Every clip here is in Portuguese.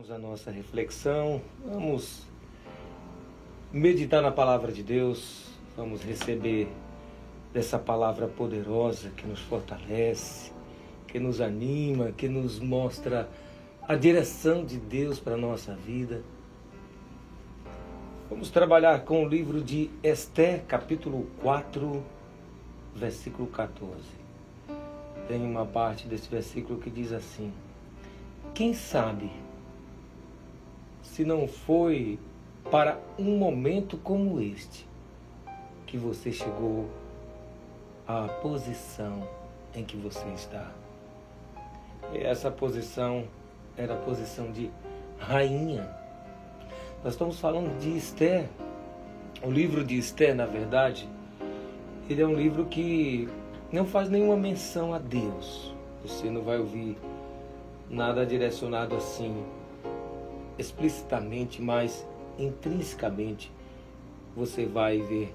Vamos à nossa reflexão, vamos meditar na palavra de Deus, vamos receber dessa palavra poderosa que nos fortalece, que nos anima, que nos mostra a direção de Deus para a nossa vida. Vamos trabalhar com o livro de Esther, capítulo 4, versículo 14. Tem uma parte desse versículo que diz assim: quem sabe se não foi para um momento como este que você chegou à posição em que você está. E essa posição era a posição de rainha. Nós estamos falando de Esther. O livro de Esther, na verdade, ele é um livro que não faz nenhuma menção a Deus. Você não vai ouvir nada direcionado assim explicitamente, mas intrinsecamente você vai ver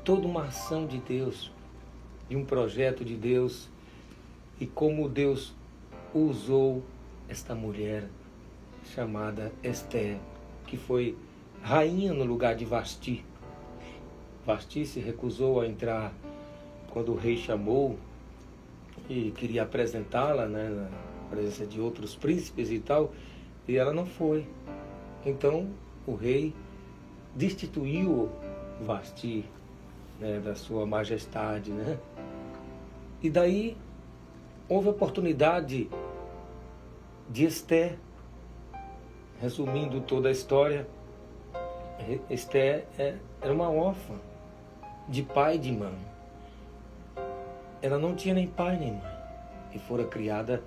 toda uma ação de Deus e um projeto de Deus e como Deus usou esta mulher chamada Esther, que foi rainha no lugar de Vasti. Vasti se recusou a entrar quando o rei chamou e queria apresentá-la, na presença de outros príncipes e tal, e ela não foi. Então o rei destituiu Vasti, da sua majestade, E daí houve a oportunidade de Esther. Resumindo toda a história, Esther era uma órfã de pai e de mãe. Ela não tinha nem pai nem mãe e fora criada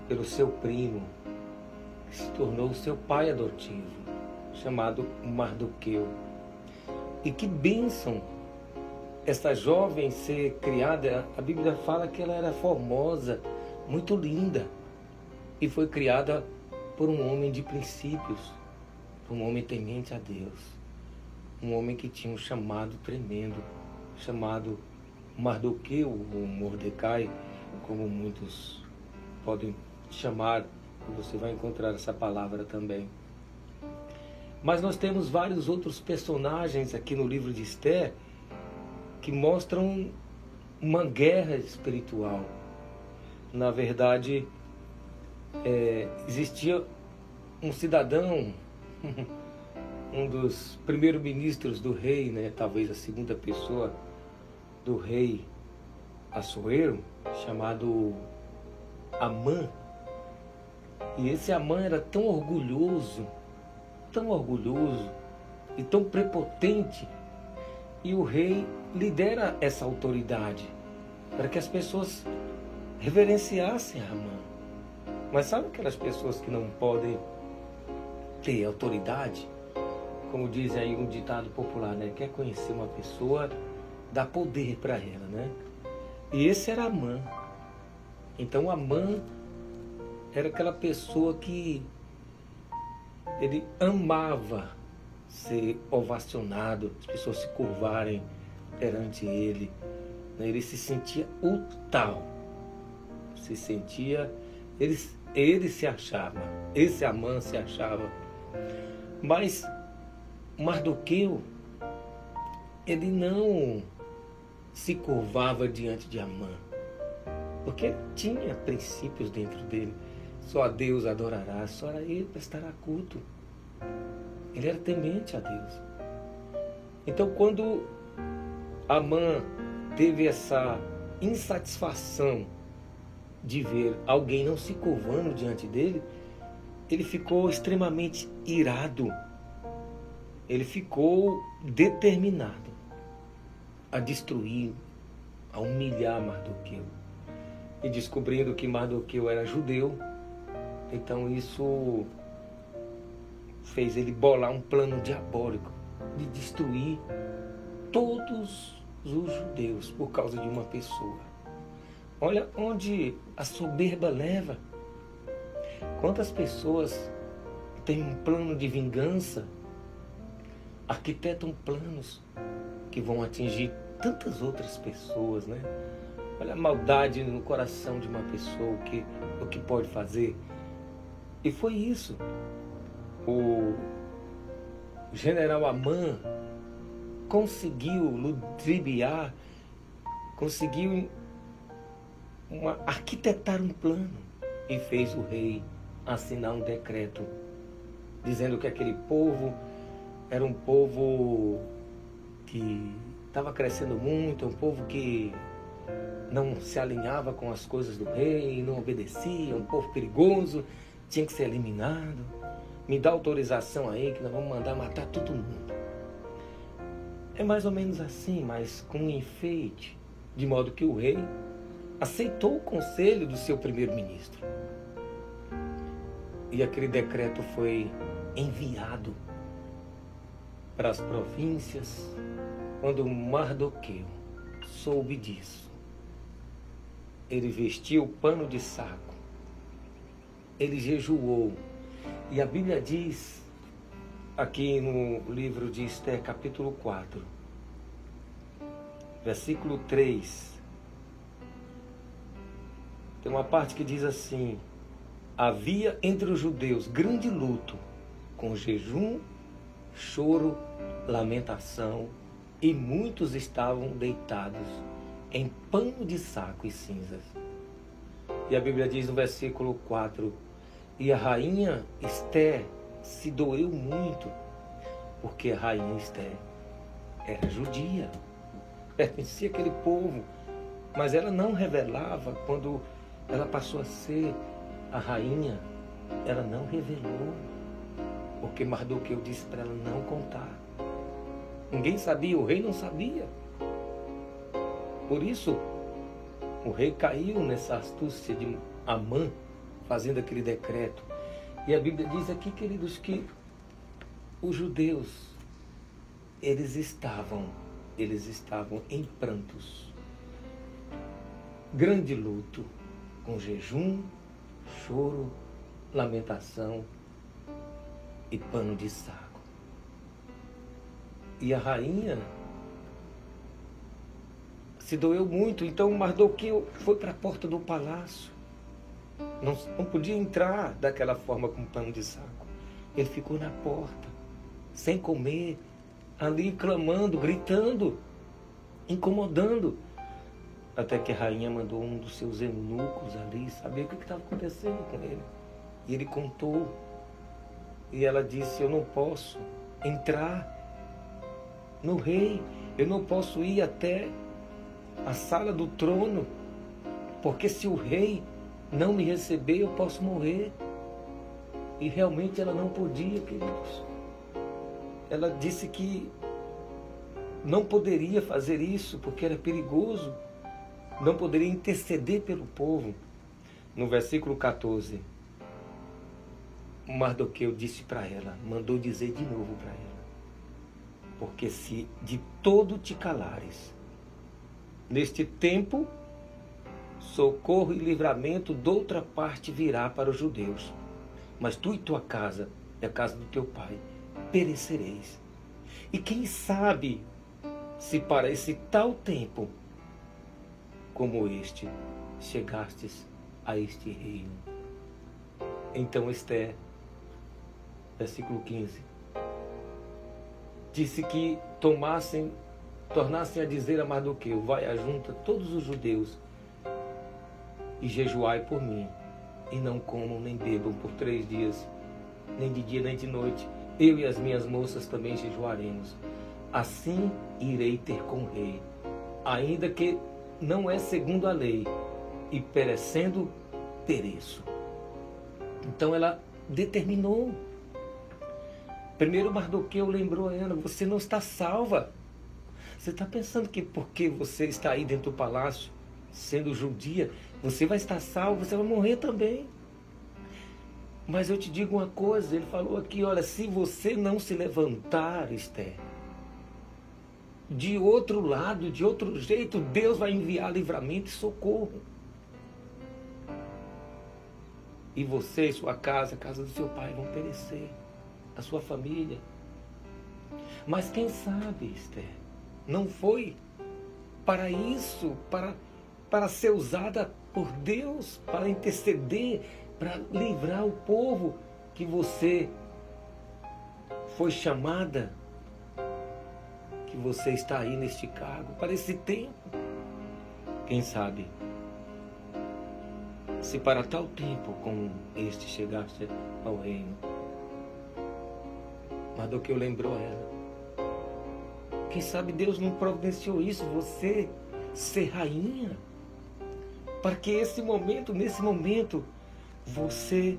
pelo seu primo, que se tornou seu pai adotivo, chamado Mardoqueu. E que bênção esta jovem ser criada. A Bíblia fala que ela era formosa, muito linda, e foi criada por um homem de princípios, um homem temente a Deus, um homem que tinha um chamado tremendo, chamado Mardoqueu, ou Mordecai, como muitos podem chamar, você vai encontrar essa palavra também. Mas nós temos vários outros personagens aqui no livro de Esther que mostram uma guerra espiritual. Na verdade, existia um cidadão, um dos primeiros ministros do rei, talvez a segunda pessoa do rei Assuero, chamado Amã. E esse Amã era tão orgulhoso e tão prepotente, e o rei lidera essa autoridade para que as pessoas reverenciassem a Amã. Mas sabe aquelas pessoas que não podem ter autoridade? Como diz aí um ditado popular, quer conhecer uma pessoa, dá poder para ela, E esse era Amã. Então Amã era aquela pessoa que ele amava ser ovacionado, as pessoas se curvarem perante ele, Ele se sentia o tal, ele se achava, esse Amã se achava. Mas Mardoqueu, ele não se curvava diante de Amã, porque ele tinha princípios dentro dele. Só a Deus adorará, só a ele prestará culto. Ele era temente a Deus. Então, quando Amã teve essa insatisfação de ver alguém não se curvando diante dele, ele ficou extremamente irado. Ele ficou determinado a destruir, a humilhar Mardoqueu. E descobrindo que Mardoqueu era judeu, então isso fez ele bolar um plano diabólico de destruir todos os judeus por causa de uma pessoa. Olha onde a soberba leva. Quantas pessoas têm um plano de vingança, arquitetam planos que vão atingir tantas outras pessoas, Olha a maldade no coração de uma pessoa, o que pode fazer. E foi isso. O general Amã conseguiu ludibriar, conseguiu arquitetar um plano e fez o rei assinar um decreto dizendo que aquele povo era um povo que estava crescendo muito, um povo que não se alinhava com as coisas do rei, não obedecia, um povo perigoso, tinha que ser eliminado. Me dá autorização aí que nós vamos mandar matar todo mundo. É mais ou menos assim, mas com um enfeite, de modo que o rei aceitou o conselho do seu primeiro-ministro. E aquele decreto foi enviado para as províncias. Quando Mardoqueu soube disso, ele vestiu o pano de saco, ele jejuou. E a Bíblia diz, aqui no livro de Esther, capítulo 4, versículo 3, tem uma parte que diz assim: havia entre os judeus grande luto, com jejum, choro, lamentação, e muitos estavam deitados em pano de saco e cinzas. E a Bíblia diz no versículo 4, e a rainha Esther se doeu muito, porque a rainha Esther era judia, pertencia àquele povo, mas ela não revelava. Quando ela passou a ser a rainha, ela não revelou, porque Mardoqueu disse para ela não contar. Ninguém sabia, o rei não sabia. Por isso, o rei caiu nessa astúcia de Amã, fazendo aquele decreto. E a Bíblia diz aqui, queridos, que os judeus, eles estavam em prantos, grande luto, com jejum, choro, lamentação e pano de saco. E a rainha se doeu muito, então Mardoqueu foi para a porta do palácio. Não podia entrar daquela forma com pano de saco. Ele ficou na porta, sem comer, ali clamando, gritando, incomodando. Até que a rainha mandou um dos seus eunucos ali saber o que estava acontecendo com ele. E ele contou. E ela disse: eu não posso entrar no rei, eu não posso ir até a sala do trono, porque se o rei não me receber, eu posso morrer. E realmente ela não podia, queridos. Ela disse que não poderia fazer isso, porque era perigoso. Não poderia interceder pelo povo. No versículo 14, Mardoqueu disse para ela, mandou dizer de novo para ela: porque se de todo te calares, neste tempo, socorro e livramento de outra parte virá para os judeus. Mas tu e tua casa, e a casa do teu pai, perecereis. E quem sabe se para esse tal tempo como este chegastes a este reino. Então Esther, versículo 15, disse que tornassem a dizer a Mardoqueu: vai ajunta todos os judeus e jejuai por mim, e não comam nem bebam por 3 dias, nem de dia nem de noite. Eu e as minhas moças também jejuaremos. Assim irei ter com o rei, ainda que não é segundo a lei, e perecendo, pereço. Então ela determinou. Primeiro Mardoqueu lembrou a ela: você não está salva. Você está pensando que porque você está aí dentro do palácio, sendo judia, você vai estar salvo, você vai morrer também. Mas eu te digo uma coisa, ele falou aqui: olha, se você não se levantar, Esther, de outro lado, de outro jeito, Deus vai enviar livramento e socorro. E você, sua casa, a casa do seu pai vão perecer, a sua família. Mas quem sabe, Esther, não foi para isso, para ser usada por Deus, para interceder para livrar o povo que você foi chamada, que você está aí neste cargo, para esse tempo. Quem sabe, se para tal tempo como este chegaste ao reino. Mardoqueu lembrou ela. Quem sabe Deus não providenciou isso, você ser rainha, para que nesse momento, você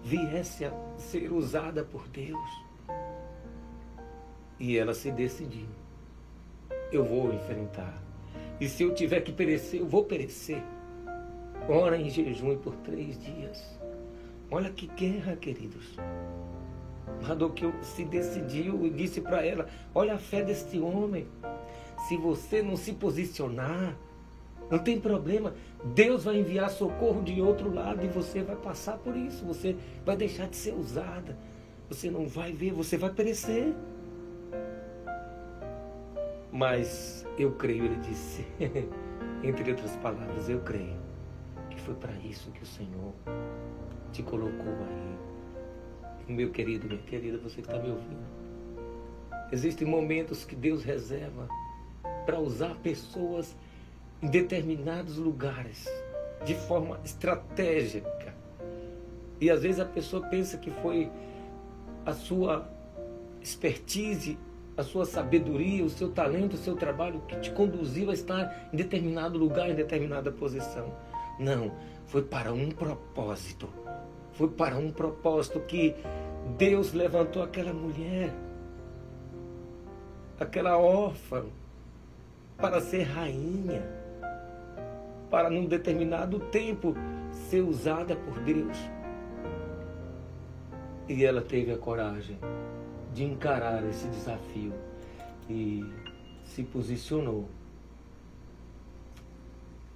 viesse a ser usada por Deus. E ela se decidiu. Eu vou enfrentar. E se eu tiver que perecer, eu vou perecer. Ora em jejum por 3 dias. Olha que guerra, queridos. Mardoqueu se decidiu e disse para ela: olha a fé deste homem. Se você não se posicionar, não tem problema. Deus vai enviar socorro de outro lado e você vai passar por isso. Você vai deixar de ser usada. Você não vai ver, você vai perecer. Mas eu creio, ele disse, entre outras palavras, eu creio que foi para isso que o Senhor te colocou aí. Meu querido, minha querida, você que está me ouvindo. Existem momentos que Deus reserva para usar pessoas em determinados lugares, de forma estratégica. E às vezes a pessoa pensa que foi a sua expertise, a sua sabedoria, o seu talento, o seu trabalho que te conduziu a estar em determinado lugar, em determinada posição. Não, foi para um propósito. Foi para um propósito que Deus levantou aquela mulher, aquela órfã, para ser rainha, para num determinado tempo ser usada por Deus. E ela teve a coragem de encarar esse desafio e se posicionou.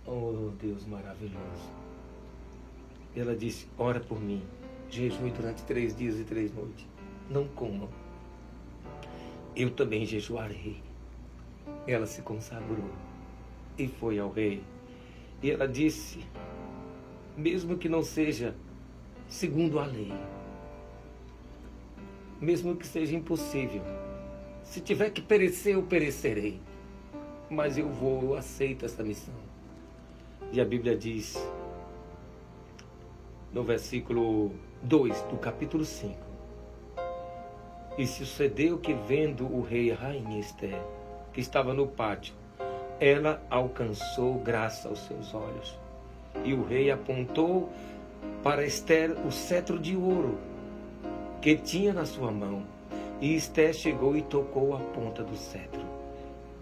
Oh, Deus maravilhoso. Ela disse: ora por mim, jejue durante 3 dias e 3 noites, não comam. Eu também jejuarei. Ela se consagrou e foi ao rei. E ela disse: mesmo que não seja segundo a lei, mesmo que seja impossível, se tiver que perecer, eu perecerei, mas eu aceito essa missão. E a Bíblia diz, no versículo 2 do capítulo 5, e sucedeu que, vendo o rei e a rainha Esther, que estava no pátio, ela alcançou graça aos seus olhos. E o rei apontou para Esther o cetro de ouro que tinha na sua mão. E Esther chegou e tocou a ponta do cetro.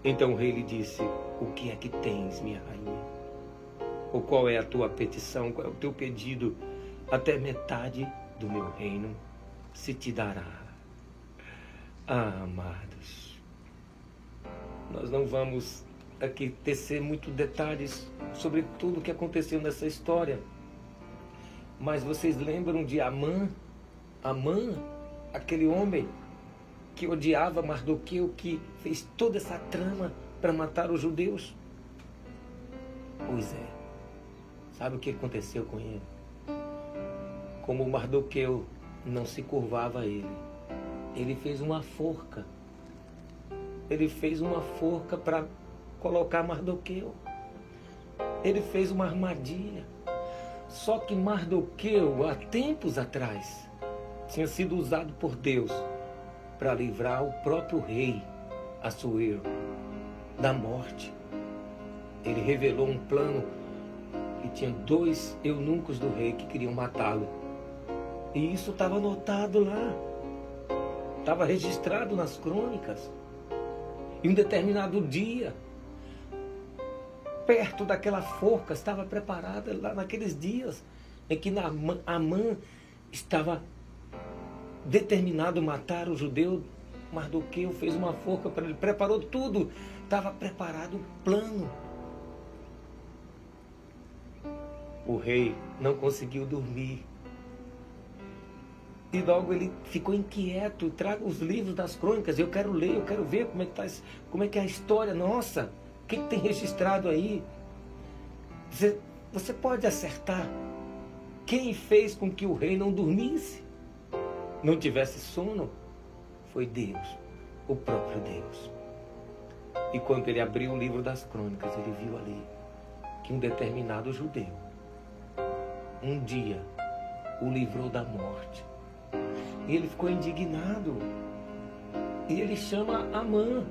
Então o rei lhe disse: o que é que tens, minha rainha? Ou qual é a tua petição? Qual é o teu pedido? Até metade do meu reino se te dará. Ah, amados, nós não vamos aqui tecer muitos detalhes sobre tudo o que aconteceu nessa história. Mas vocês lembram de Amã? Amã, aquele homem que odiava Mardoqueu, que fez toda essa trama para matar os judeus? Pois é. Sabe o que aconteceu com ele? Como Mardoqueu não se curvava a ele, ele fez uma forca. Ele fez uma forca para colocar Mardoqueu. Ele fez uma armadilha. Só que Mardoqueu, há tempos atrás, tinha sido usado por Deus para livrar o próprio rei Assuero da morte. Ele revelou um plano que tinha 2 eunucos do rei que queriam matá-lo. E isso estava anotado lá. Estava registrado nas crônicas. Em um determinado dia, perto daquela forca, estava preparada lá naqueles dias em que Amã estava determinado a matar o judeu. Mardoqueu fez uma forca para ele, preparou tudo, estava preparado o plano. O rei não conseguiu dormir. E logo ele ficou inquieto. Traga os livros das crônicas, eu quero ler, eu quero ver como é que é a história. Nossa, o que tem registrado aí? Você pode acertar Quem fez com que o rei não dormisse, não tivesse sono? Foi Deus, o próprio Deus. E quando ele abriu o livro das crônicas, ele viu ali que um determinado judeu, um dia, o livrou da morte. E ele ficou indignado. E ele chama Amã.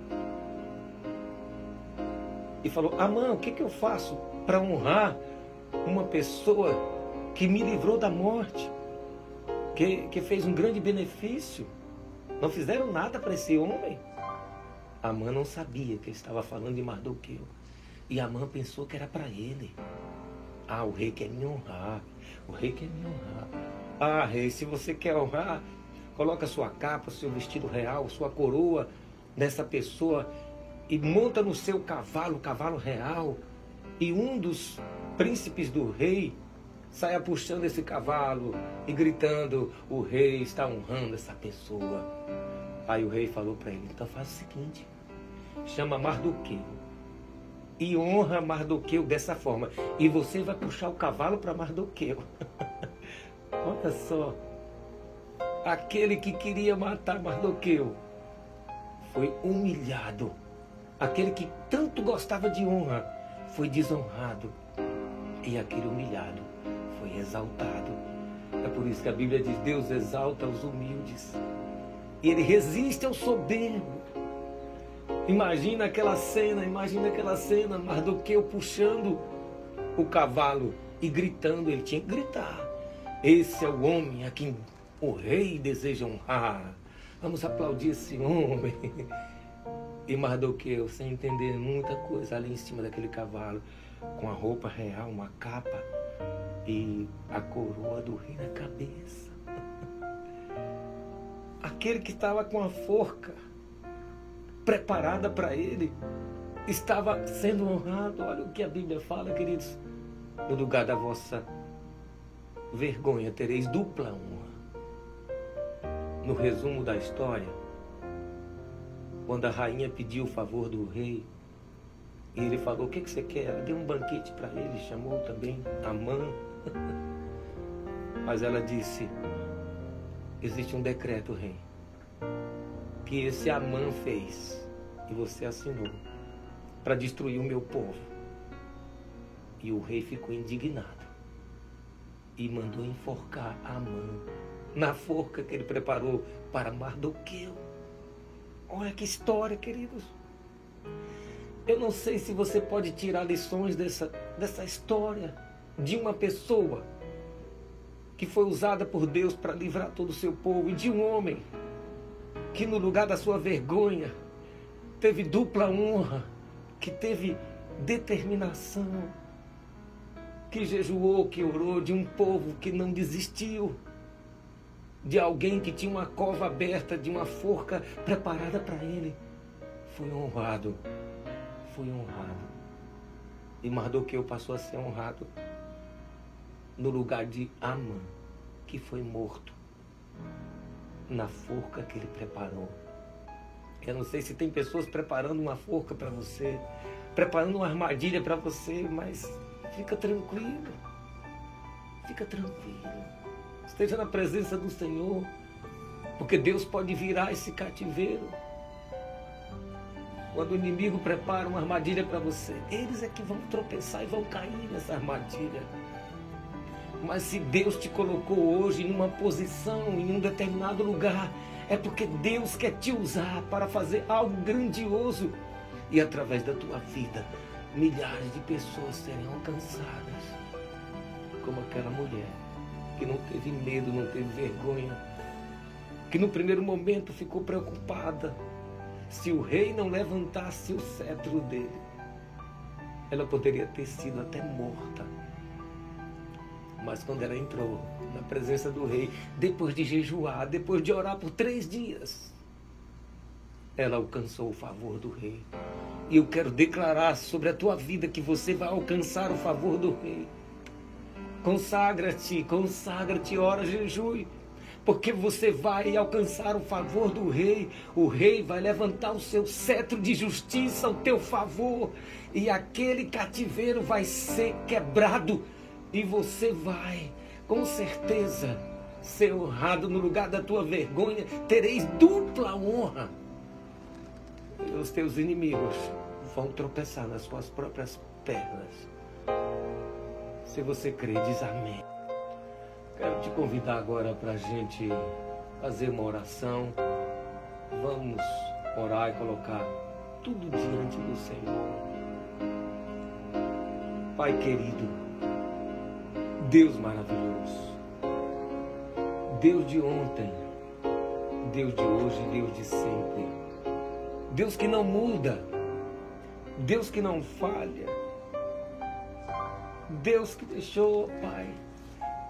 E falou: Amã, o que eu faço para honrar uma pessoa que me livrou da morte? Que fez um grande benefício? Não fizeram nada para esse homem? Amã não sabia que ele estava falando de Mardoqueu. E Amã pensou que era para ele. Ah, o rei quer me honrar. O rei quer me honrar. Ah, rei, se você quer honrar, coloca sua capa, seu vestido real, sua coroa nessa pessoa e monta no seu cavalo, o cavalo real. E um dos príncipes do rei saia puxando esse cavalo e gritando: o rei está honrando essa pessoa. Aí o rei falou para ele: então faz o seguinte, chama Mardoqueu e honra Mardoqueu dessa forma. E você vai puxar o cavalo para Mardoqueu. Olha só, aquele que queria matar Mardoqueu foi humilhado. Aquele que tanto gostava de honra foi desonrado. E aquele humilhado foi exaltado. É por isso que a Bíblia diz: Deus exalta os humildes e Ele resiste ao soberbo. Imagina aquela cena, Mardoqueu puxando o cavalo e gritando. Ele tinha que gritar: esse é o homem a quem o rei deseja honrar. Vamos aplaudir esse homem. E Mardoqueu, sem entender muita coisa, ali em cima daquele cavalo, com a roupa real, uma capa e a coroa do rei na cabeça. Aquele que estava com a forca preparada para ele, estava sendo honrado. Olha o que a Bíblia fala, queridos: no lugar da vossa vergonha tereis dupla honra. No resumo da história, quando a rainha pediu o favor do rei, e ele falou: o que você quer? Ela deu um banquete para ele, chamou também Amã. Mas ela disse: existe um decreto, rei, que esse Amã fez, e você assinou, para destruir o meu povo. E o rei ficou indignado e mandou enforcar Amã na forca que ele preparou para Mardoqueu. Olha que história, queridos. Eu não sei se você pode tirar lições dessa história de uma pessoa que foi usada por Deus para livrar todo o seu povo, e de um homem que, no lugar da sua vergonha, teve dupla honra, que teve determinação, que jejuou, que orou, de um povo que não desistiu, de alguém que tinha uma cova aberta, de uma forca preparada para ele. Foi honrado. Foi honrado. E Mardoqueu passou a ser honrado no lugar de Amã, que foi morto na forca que ele preparou. Eu não sei se tem pessoas preparando uma forca para você, preparando uma armadilha para você, mas fica tranquilo. Fica tranquilo. Esteja na presença do Senhor, porque Deus pode virar esse cativeiro. Quando o inimigo prepara uma armadilha para você, eles é que vão tropeçar e vão cair nessa armadilha. Mas se Deus te colocou hoje em uma posição, em um determinado lugar, é porque Deus quer te usar para fazer algo grandioso. E através da tua vida, milhares de pessoas serão alcançadas. Como aquela mulher que não teve medo, não teve vergonha, que no primeiro momento ficou preocupada. Se o rei não levantasse o cetro dele, ela poderia ter sido até morta. Mas quando ela entrou na presença do rei, depois de jejuar, depois de orar por 3 dias, ela alcançou o favor do rei. E eu quero declarar sobre a tua vida que você vai alcançar o favor do rei. Consagra-te, ora, jejue, porque você vai alcançar o favor do rei. O rei vai levantar o seu cetro de justiça ao teu favor, e aquele cativeiro vai ser quebrado, e você vai com certeza, ser honrado no lugar da tua vergonha, tereis dupla honra. E os teus inimigos vão tropeçar nas suas próprias pernas. Se você crê, diz amém. Quero te convidar agora para a gente fazer uma oração. Vamos orar e colocar tudo diante do Senhor. Pai querido, Deus maravilhoso, Deus de ontem, Deus de hoje, Deus de sempre, Deus que não muda, Deus que não falha, Deus que deixou, Pai,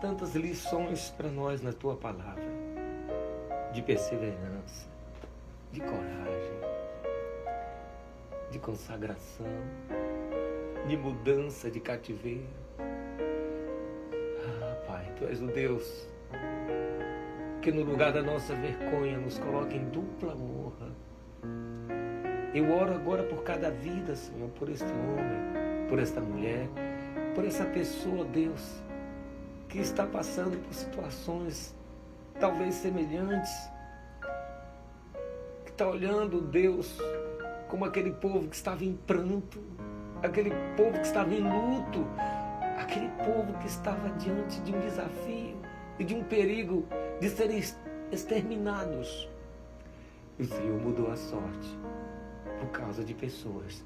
tantas lições para nós na Tua palavra, de perseverança, de coragem, de consagração, de mudança, de cativeiro. Ah, Pai, Tu és o Deus que no lugar da nossa vergonha nos coloca em dupla honra. Eu oro agora por cada vida, Senhor, por este homem, por esta mulher, por essa pessoa, Deus, que está passando por situações talvez semelhantes, que está olhando, Deus, como aquele povo que estava em pranto, aquele povo que estava em luto, aquele povo que estava diante de um desafio e de um perigo de serem exterminados. E o Senhor mudou a sorte por causa de pessoas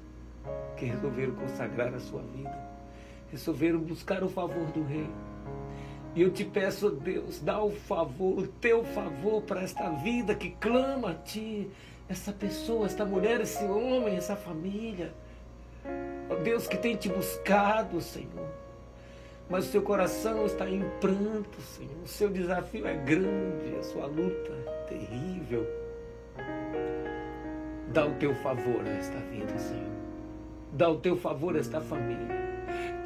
que resolveram consagrar a sua vida, resolveram buscar o favor do Rei. E eu te peço, Deus, dá o favor, o teu favor para esta vida que clama a Ti, essa pessoa, esta mulher, esse homem, essa família. Ó Deus, que tem te buscado, Senhor, mas o seu coração está em pranto, Senhor. O seu desafio é grande, a sua luta é terrível. Dá o teu favor a esta vida, Senhor. Dá o teu favor a esta família.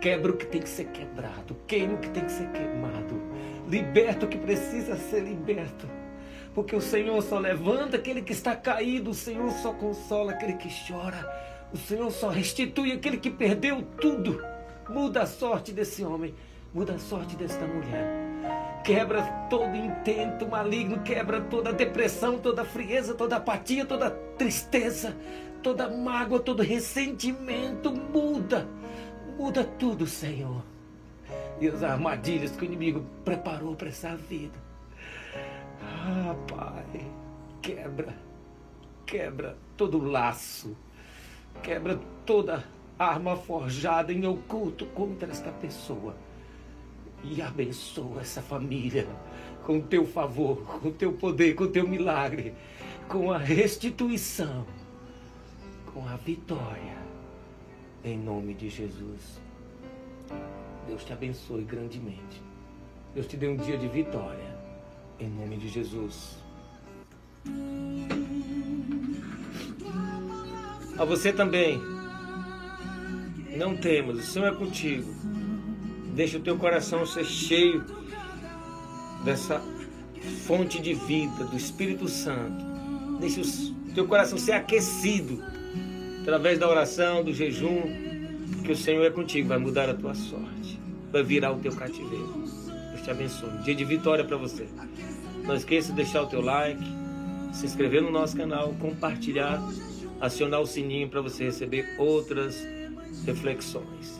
Quebra o que tem que ser quebrado, queima o que tem que ser queimado, liberta o que precisa ser liberto. Porque o Senhor só levanta aquele que está caído, o Senhor só consola aquele que chora. O Senhor só restitui aquele que perdeu tudo. Muda a sorte desse homem, muda a sorte desta mulher. Quebra todo intento maligno, quebra toda depressão, toda frieza, toda apatia, toda tristeza, toda mágoa, todo ressentimento. Muda tudo, Senhor. E as armadilhas que o inimigo preparou para essa vida. Ah, Pai, quebra todo laço. Quebra toda arma forjada em oculto contra esta pessoa. E abençoa essa família com o teu favor, com o teu poder, com o teu milagre, com a restituição, com a vitória. Em nome de Jesus. Deus te abençoe grandemente. Deus te dê um dia de vitória. Em nome de Jesus. A você também, não temas, o Senhor é contigo. Deixa o teu coração ser cheio dessa fonte de vida, do Espírito Santo. Deixa o teu coração ser aquecido através da oração, do jejum, que o Senhor é contigo, vai mudar a tua sorte, vai virar o teu cativeiro. Deus te abençoe. Dia de vitória para você. Não esqueça de deixar o teu like, se inscrever no nosso canal, compartilhar, acionar o sininho para você receber outras reflexões.